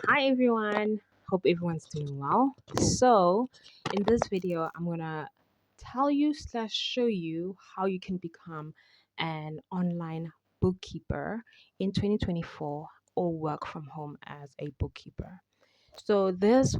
Hi everyone, hope everyone's doing well. So, in this video, I'm gonna tell you slash show you how you can become an online bookkeeper in 2024 or work from home as a bookkeeper. So this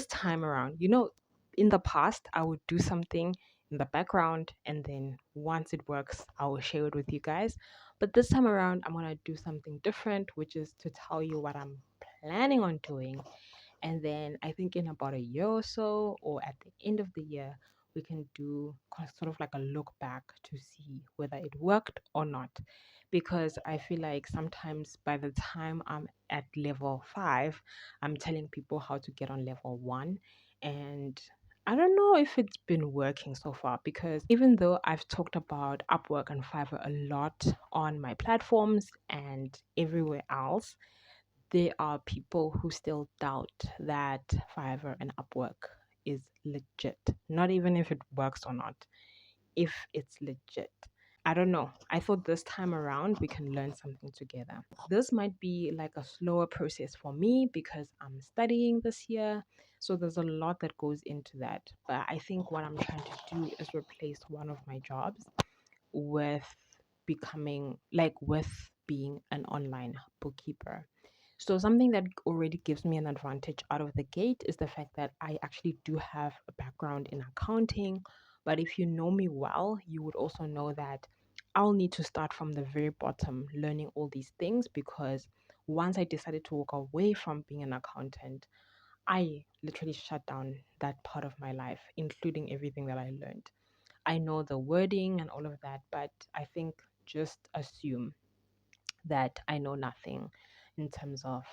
time around, in the past, I would do something in the background and then once it works, I will share it with you guys. But this time around, I'm going to do something different, which is to tell you what I'm planning on doing. And then I think in about a year or so, or at the end of the year, we can do sort of like a look back to see whether it worked or not. Because I feel like sometimes by the time I'm at level 5, I'm telling people how to get on level 1. And I don't know if it's been working so far because even though I've talked about Upwork and Fiverr a lot on my platforms and everywhere else, there are people who still doubt that Fiverr and Upwork is legit. Not even if it works or not, if it's legit. I don't know. I thought this time around we can learn something together. This might be like a slower process for me because I'm studying this year. So there's a lot that goes into that. But I think what I'm trying to do is replace one of my jobs with with being an online bookkeeper. So something that already gives me an advantage out of the gate is the fact that I actually do have a background in accounting. But if you know me well, you would also know that I'll need to start from the very bottom learning all these things because once I decided to walk away from being an accountant, I literally shut down that part of my life, including everything that I learned. I know the wording and all of that, but I think just assume that I know nothing in terms of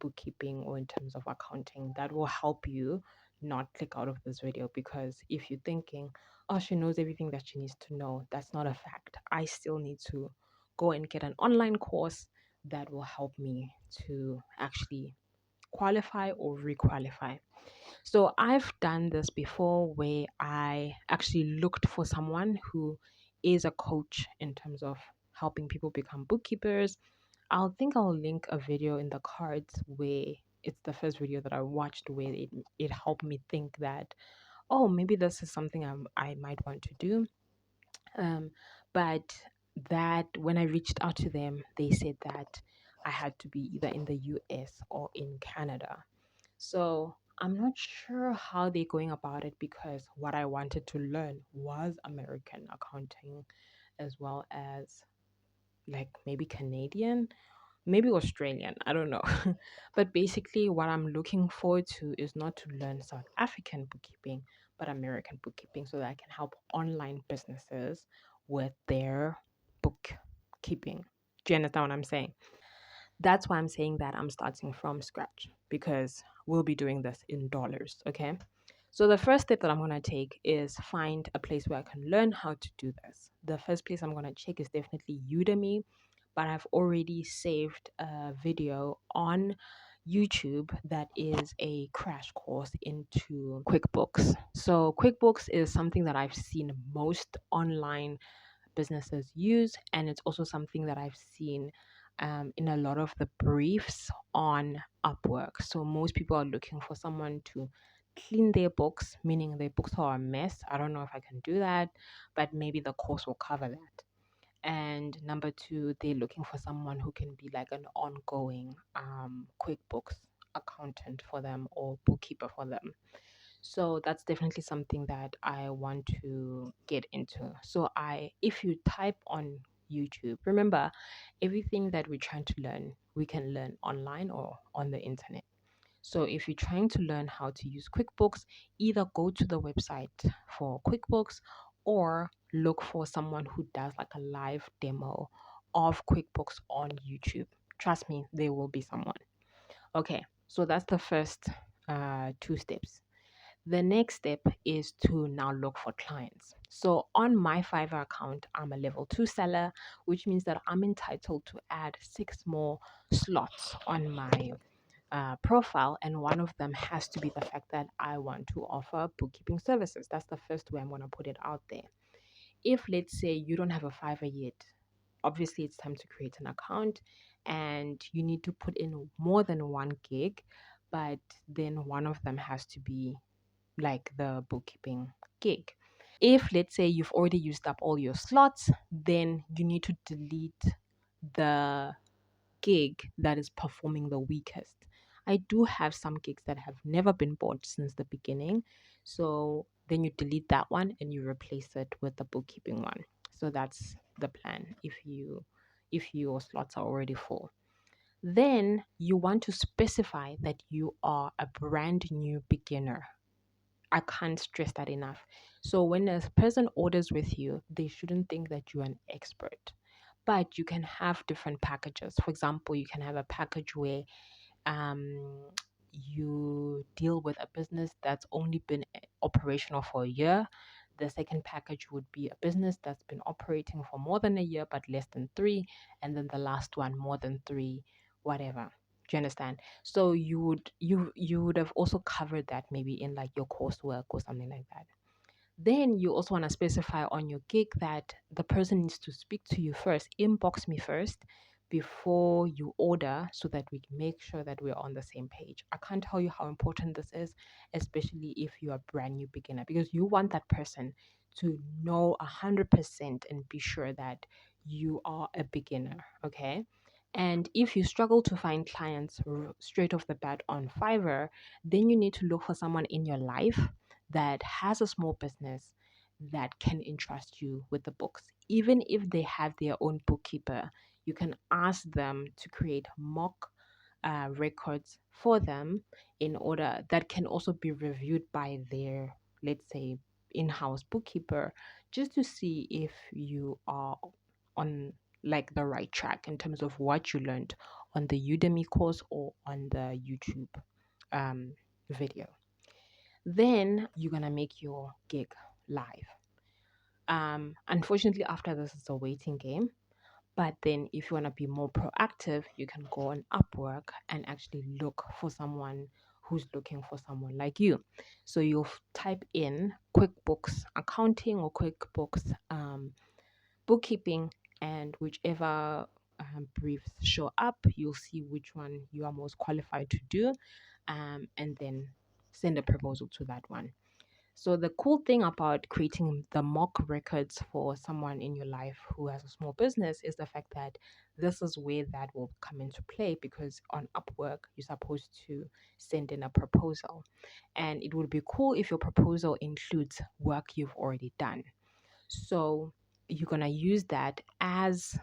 bookkeeping or in terms of accounting. That will help you not click out of this video because if you're thinking, oh, she knows everything that she needs to know, that's not a fact. I still need to go and get an online course that will help me to actually qualify or requalify. So I've done this before where I actually looked for someone who is a coach in terms of helping people become bookkeepers. I'll link a video in the cards where it's the first video that I watched where it helped me think that, oh, maybe this is something I might want to do. Um, but that when I reached out to them, they said that I had to be either in the US or in Canada. So I'm not sure how they're going about it because what I wanted to learn was American accounting as well as like maybe Canadian, maybe Australian, I don't know. But basically, what I'm looking forward to is not to learn South African bookkeeping, but American bookkeeping so that I can help online businesses with their bookkeeping. Do you understand what I'm saying? That's why I'm saying that I'm starting from scratch because we'll be doing this in dollars, okay? So the first step that I'm going to take is find a place where I can learn how to do this. The first place I'm going to check is definitely Udemy, but I've already saved a video on YouTube that is a crash course into QuickBooks. So QuickBooks is something that I've seen most online businesses use. And it's also something that I've seen in a lot of the briefs on Upwork. So most people are looking for someone to clean their books, meaning their books are a mess. I don't know if I can do that, but maybe the course will cover that. And number two, they're looking for someone who can be like an ongoing QuickBooks accountant for them or bookkeeper for them. So that's definitely something that I want to get into. So if you type on YouTube, remember everything that we're trying to learn, we can learn online or on the internet. So if you're trying to learn how to use QuickBooks, either go to the website for QuickBooks or look for someone who does like a live demo of QuickBooks on YouTube. Trust me, there will be someone. Okay, so that's the first two steps. The next step is to now look for clients. So on my Fiverr account, I'm a level 2 seller, which means that I'm entitled to add 6 more slots on my profile. And one of them has to be the fact that I want to offer bookkeeping services. That's the first way I'm going to put it out there. If, let's say, you don't have a Fiverr yet, obviously it's time to create an account and you need to put in more than 1 gig, but then one of them has to be like the bookkeeping gig. If let's say you've already used up all your slots, then you need to delete the gig that is performing the weakest. I do have some gigs that have never been bought since the beginning. So then you delete that one and you replace it with the bookkeeping one. So that's the plan if your slots are already full. Then you want to specify that you are a brand new beginner. I can't stress that enough. So when a person orders with you, they shouldn't think that you're an expert. But you can have different packages. For example, you can have a package where um, you deal with a business that's only been operational for a year. The second package would be a business that's been operating for more than a year but less than 3, and then the last one more than 3, whatever. Do you understand? So you would have also covered that maybe in like your coursework or something like that. Then you also want to specify on your gig that the person needs to speak to you first, inbox me first before you order so that we can make sure that we're on the same page. I can't tell you how important this is, especially if you're a brand new beginner, because you want that person to know 100% and be sure that you are a beginner, okay? And if you struggle to find clients straight off the bat on Fiverr, then you need to look for someone in your life that has a small business that can entrust you with the books. Even if they have their own bookkeeper, you can ask them to create mock records for them in order that can also be reviewed by their, let's say, in-house bookkeeper, just to see if you are on like the right track in terms of what you learned on the Udemy course or on the YouTube video. Then you're gonna make your gig live. Unfortunately, after this is a waiting game. But then, if you want to be more proactive, you can go on Upwork and actually look for someone who's looking for someone like you. So you'll type in QuickBooks accounting or QuickBooks bookkeeping, and whichever briefs show up, you'll see which one you are most qualified to do, and then send a proposal to that one. So the cool thing about creating the mock records for someone in your life who has a small business is the fact that this is where that will come into play, because on Upwork you're supposed to send in a proposal, and it would be cool if your proposal includes work you've already done. So you're going to use that as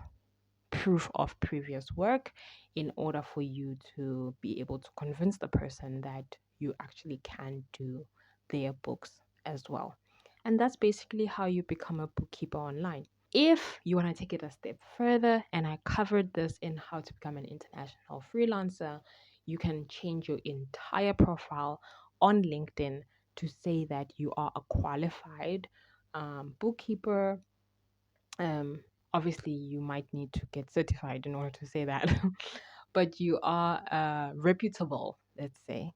proof of previous work in order for you to be able to convince the person that you actually can do their books as well. And that's basically how you become a bookkeeper online. If you want to take it a step further, and I covered this in How to Become an International Freelancer, you can change your entire profile on LinkedIn to say that you are a qualified bookkeeper. um Obviously you might need to get certified in order to say that, but you are a reputable, let's say,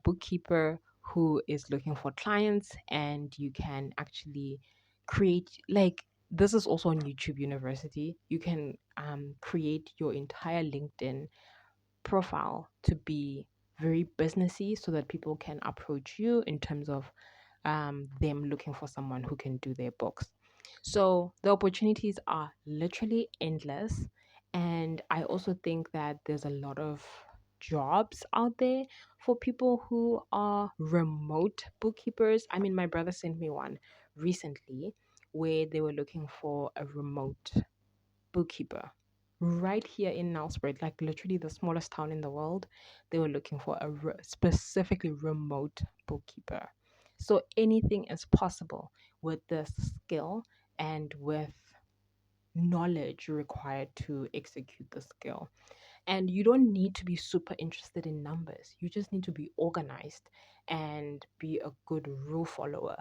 bookkeeper who is looking for clients, and you can actually create, like, this is also on YouTube University. You can create your entire LinkedIn profile to be very businessy so that people can approach you in terms of them looking for someone who can do their books. So the opportunities are literally endless. And I also think that there's a lot of jobs out there for people who are remote bookkeepers. I mean, my brother sent me one recently where they were looking for a remote bookkeeper right here in Nelspruit, like literally the smallest town in the world. They were looking for a specifically remote bookkeeper. So anything is possible with this skill and with knowledge required to execute the skill. And you don't need to be super interested in numbers. You just need to be organized and be a good rule follower.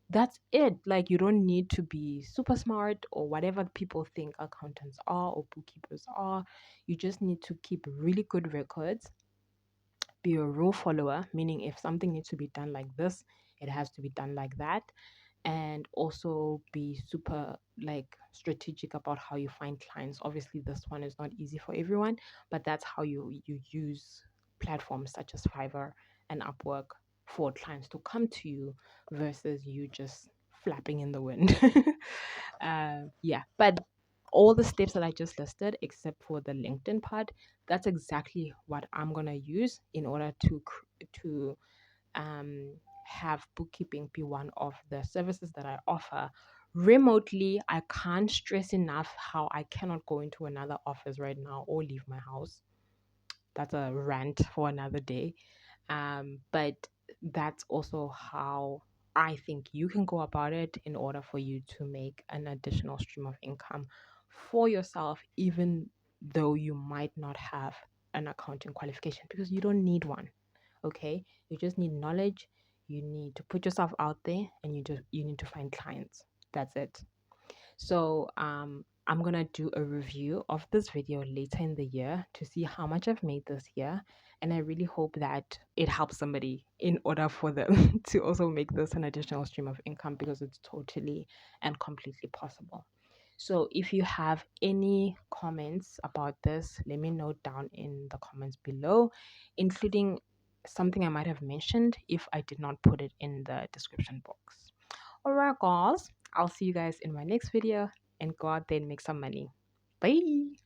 That's it. Like, you don't need to be super smart or whatever people think accountants are or bookkeepers are. You just need to keep really good records, be a rule follower, meaning if something needs to be done like this, it has to be done like that, and also be super like strategic about how you find clients. Obviously, this one is not easy for everyone, but that's how you use platforms such as Fiverr and Upwork for clients to come to you versus you just flapping in the wind. Yeah, but all the steps that I just listed, except for the LinkedIn part, that's exactly what I'm gonna use in order to um, have bookkeeping be one of the services that I offer remotely. I can't stress enough how I cannot go into another office right now or leave my house. That's a rant for another day. But that's also how I think you can go about it in order for you to make an additional stream of income for yourself, even though you might not have an accounting qualification, because you don't need one. Okay, you just need knowledge. You need to put yourself out there, and you need to find clients. That's it. So I'm gonna do a review of this video later in the year to see how much I've made this year, and I really hope that it helps somebody in order for them to also make this an additional stream of income, because it's totally and completely possible. So if you have any comments about this, let me know down in the comments below, including something I might have mentioned if I did not put it in the description box. Alright, guys, I'll see you guys in my next video, and go out there and make some money. Bye.